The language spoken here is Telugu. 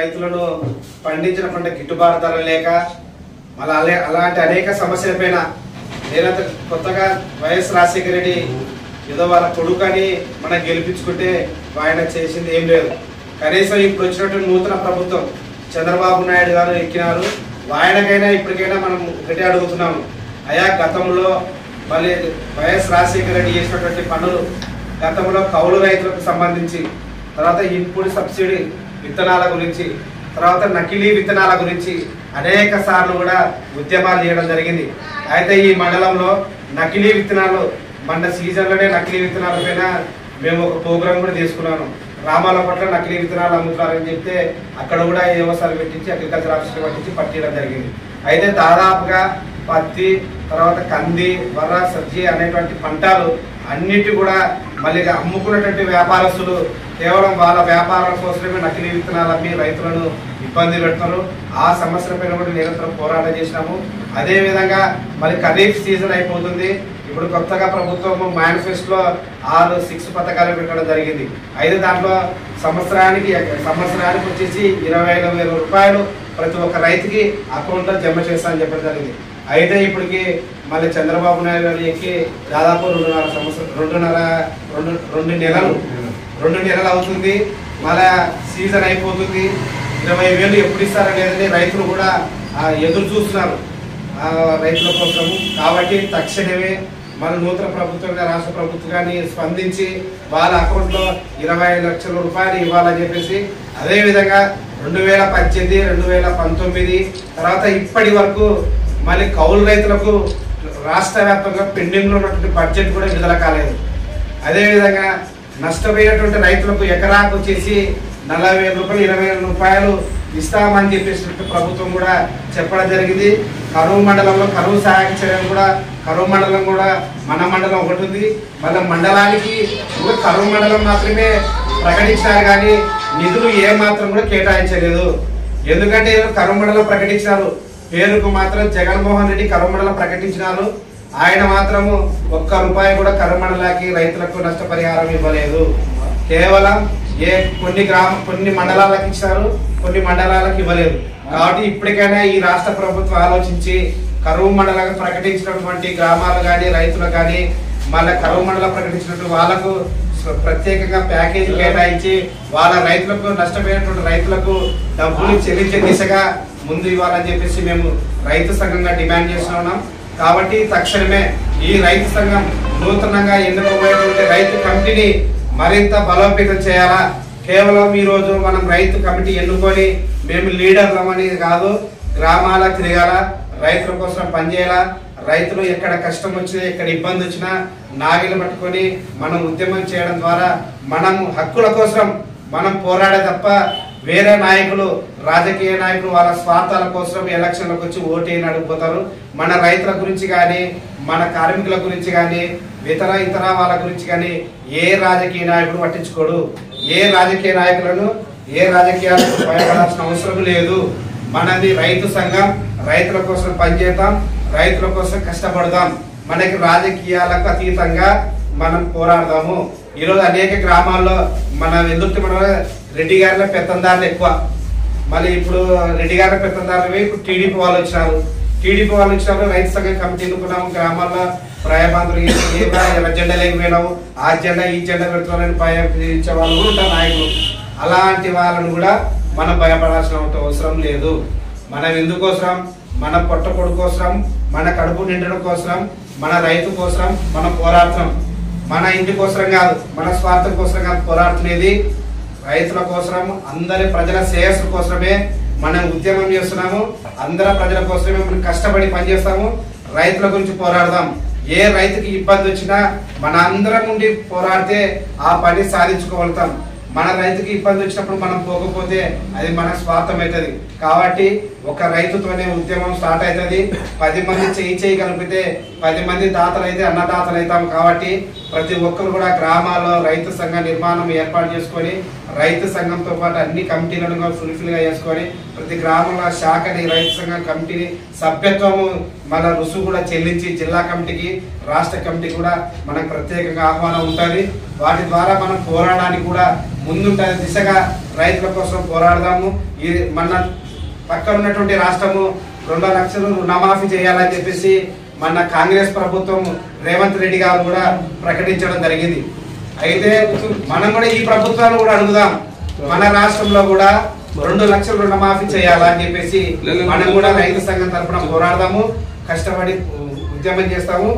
రైతులను పండించిన పంట గిట్టుబాటు ధర లేక మళ్ళీ అలాంటి అనేక సమస్యలపైన నేనైతే కొత్తగా వైఎస్ రాజశేఖర రెడ్డి ఏదో వాళ్ళ కొడుకని మనం గెలిపించుకుంటే ఆయన చేసింది ఏం లేదు. కనీసం ఇప్పుడు వచ్చినటువంటి నూతన ప్రభుత్వం చంద్రబాబు నాయుడు గారు ఎక్కినారు. ఆయనకైనా ఇప్పటికైనా మనం ఒకటే అడుగుతున్నాము, అయా గతంలో మళ్ళీ వైఎస్ రాజశేఖర రెడ్డి చేసినటువంటి పనులు గతంలో కౌలు రైతులకు సంబంధించి, తర్వాత ఇన్పుట్ సబ్సిడీ విత్తనాల గురించి, తర్వాత నకిలీ విత్తనాల గురించి అనేక సార్లు కూడా ఉద్యమాలు చేయడం జరిగింది. అయితే ఈ మండలంలో నకిలీ విత్తనాలు మన సీజన్లోనే నకిలీ విత్తనాల పైన మేము ఒక ప్రోగ్రామ్ కూడా తీసుకున్నాను. రామాల పట్ల నకిలీ విత్తనాలు అమ్ముతారని చెప్తే అక్కడ కూడా వ్యవసాయం పెట్టించి అగ్రికల్చర్ ఆఫీసర్ పట్టించి పట్టించడం జరిగింది. అయితే దాదాపుగా పత్తి, తర్వాత కంది, వర, సబ్జీ అనేటువంటి పంటలు అన్నిటి కూడా మళ్ళీ అమ్ముకున్నటువంటి వ్యాపారస్తులు కేవలం వాళ్ళ వ్యాపారాల కోసమే నకిలీ విత్తనాలు అమ్మి రైతులను ఇబ్బంది పెడుతున్నారు. ఆ సమస్యలపైన కూడా నిరంతరం పోరాటం చేసినాము. అదేవిధంగా మళ్ళీ ఖరీఫ్ సీజన్ అయిపోతుంది. ఇప్పుడు కొత్తగా ప్రభుత్వం మేనిఫెస్టోలో 6 పథకాలు పెట్టడం జరిగింది. అయితే దాంట్లో సంవత్సరానికి వచ్చేసి 25,000 రూపాయలు ప్రతి ఒక్క రైతుకి అకౌంట్లో జమ చేస్తా అని చెప్పడం జరిగింది. అయితే ఇప్పటికి మళ్ళీ చంద్రబాబు నాయుడు గారు ఎక్కి దాదాపు 2 నెలలు అవుతుంది. మళ్ళా సీజన్ అయిపోతుంది. 20,000 ఎప్పుడు ఇస్తారో లేదని రైతులు కూడా ఎదురు చూస్తున్నారు రైతుల కోసము. కాబట్టి తక్షణమే మన నూతన ప్రభుత్వం రాష్ట్ర ప్రభుత్వాన్ని స్పందించి వాళ్ళ అకౌంట్లో 20 లక్షల రూపాయలు ఇవ్వాలని చెప్పేసి, అదేవిధంగా 2018, 2019 తర్వాత ఇప్పటి వరకు మళ్ళీ కౌలు రైతులకు రాష్ట్ర వ్యాప్తంగా పెండింగ్లో ఉన్నటువంటి బడ్జెట్ కూడా విడుదల కాలేదు. అదేవిధంగా నష్టపోయినటువంటి రైతులకు ఎకరాకు వచ్చేసి 40,000 రూపాయలు, 20,000 రూపాయలు ఇస్తామని చెప్పేసి ప్రభుత్వం కూడా చెప్పడం జరిగింది. కరువు మండలంలో కరువు సహాయక చర్యలు కూడా కరువు మండలం కూడా మన మండలం ఒకటి ఉంది. మళ్ళీ మండలానికి కరువు మండలం మాత్రమే ప్రకటించారు కానీ నిధులు ఏమాత్రం కూడా కేటాయించలేదు. ఎందుకంటే కరువు మండలం ప్రకటించారు, పేరుకు మాత్రం జగన్మోహన్ రెడ్డి కరువు మండలం ప్రకటించినారు. ఆయన మాత్రము ₹1 కూడా కరువు మండలానికి రైతులకు నష్టపరిహారం ఇవ్వలేదు. కేవలం కొన్ని మండలాలకు ఇచ్చారు, కొన్ని మండలాలకు ఇవ్వలేదు. కాబట్టి ఇప్పటికైనా ఈ రాష్ట్ర ప్రభుత్వం ఆలోచించి కరువు మండలాన్ని ప్రకటించినటువంటి గ్రామాలు కానీ రైతులు కానీ మళ్ళీ కరువు మండలం ప్రకటించినటువంటి వాళ్ళకు ప్రత్యేకంగా ప్యాకేజీ కేటాయించి వాళ్ళ రైతులకు నష్టపోయినటువంటి రైతులకు డబ్బులు చెల్లించే దిశగా ముందు ఇవ్వాలని చెప్పేసి మేము రైతు సంఘంగా డిమాండ్ చేస్తున్నాం. కాబట్టి తక్షణమే ఈ రైతు సంఘం నూతనంగా ఎన్నుకోబోయేటువంటి రైతు కమిటీని మరింత బలోపేతం చేయాలా. కేవలం ఈరోజు మనం రైతు కమిటీ ఎన్నుకొని మేము లీడర్లమని కాదు, గ్రామాల తిరగాల, రైతుల కోసం పనిచేయాలా. రైతులు ఎక్కడ కష్టం వచ్చినా ఎక్కడ ఇబ్బంది వచ్చినా నాగిలు పట్టుకొని మనం ఉద్యమం చేయడం ద్వారా మనం హక్కుల కోసం మనం పోరాడే తప్ప వేరే నాయకులు, రాజకీయ నాయకులు వాళ్ళ స్వార్థాల కోసం ఎలక్షన్లకు వచ్చి ఓటేని అడిగిపోతారు. మన రైతుల గురించి కానీ మన కార్మికుల గురించి కానీ ఇతర వాళ్ళ గురించి కానీ ఏ రాజకీయ నాయకుడు పట్టించుకోడు. ఏ రాజకీయ నాయకులను ఏ రాజకీయాలకు భయపడాల్సిన అవసరం లేదు. మనది రైతు సంఘం, రైతుల కోసం పనిచేద్దాం, రైతుల కోసం కష్టపడదాం. మనకి రాజకీయాలకు అతీతంగా మనం పోరాడదాము. ఈరోజు అనేక గ్రామాల్లో మన రెడ్డి గారిలో పెత్తందారులు ఎక్కువ. మళ్ళీ ఇప్పుడు రెడ్డి గారి పెత్తందారులు ఇప్పుడు టీడీపీ వాళ్ళు వచ్చినారు. రైతు సంఘం కమిటీ ఎన్నుకున్నాము. గ్రామాల్లో ప్రయాబాంతులు జెండా లేకపోయినాము, ఆ జెండా ఈ జెండా పెడుతున్నారని భయించే వాళ్ళు కూడా ఉంటారు నాయకులు. అలాంటి వాళ్ళను కూడా మనం భయపడాల్సిన అవసరం లేదు. మనం ఎందుకోసం, మన పొట్టపొడు కోసం, మన కడుపు నిండడం కోసం, మన రైతు కోసం మనం పోరాడుతున్నాం. మన ఇంటి కోసం కాదు, మన స్వార్థం కోసం కాదు పోరాడుతున్నది. రైతుల కోసం, అందరి ప్రజల శ్రేయస్సు కోసమే మనం ఉద్యమం చేస్తున్నాము. అందరి ప్రజల కోసమే మనం కష్టపడి పనిచేస్తాము. రైతుల గురించి పోరాడదాం. ఏ రైతుకి ఇబ్బంది వచ్చినా మన అందరం నుండి పోరాడితే ఆ పని సాధించుకోగలుగుతాం. మన రైతుకి ఇబ్బంది వచ్చినప్పుడు మనం పోకపోతే అది మన స్వార్థం అవుతుంది. కాబట్టి ఒక రైతుతోనే ఉద్యమం స్టార్ట్ అవుతుంది. 10 మంది చేయగలిగితే 10 మంది దాతలు అయితే అన్నదాతలు అవుతాం. కాబట్టి ప్రతి ఒక్కరు కూడా గ్రామాల్లో రైతు సంఘ నిర్మాణం ఏర్పాటు చేసుకొని రైతు సంఘంతో పాటు అన్ని కమిటీలను ఫుల్ఫిల్ గా చేసుకొని ప్రతి గ్రామంలో శాఖని రైతు సంఘం కమిటీని సభ్యత్వము మన రుసుము కూడా చెల్లించి జిల్లా కమిటీకి రాష్ట్ర కమిటీ కూడా మనకు ప్రత్యేకంగా ఆహ్వానం ఉంటుంది. వాటి ద్వారా మనం పోరాడడానికి కూడా ముందుంటుంది దిశగా రైతుల కోసం పోరాడదాము. ఈ మన పక్కన ఉన్నటువంటి రాష్ట్రము 2 లక్షలు రుణమాఫీ చేయాలని చెప్పేసి మన కాంగ్రెస్ ప్రభుత్వం రేవంత్ రెడ్డి గారు కూడా ప్రకటించడం జరిగింది. అయితే మనం కూడా ఈ ప్రభుత్వాన్ని కూడా అడుగుదాం, మన రాష్ట్రంలో కూడా 2 లక్షల రుణమాఫీ చేయాలని చెప్పేసి మనం కూడా రైతు సంఘం తరఫున పోరాడదాము, కష్టపడి ఉద్యమం చేస్తాము.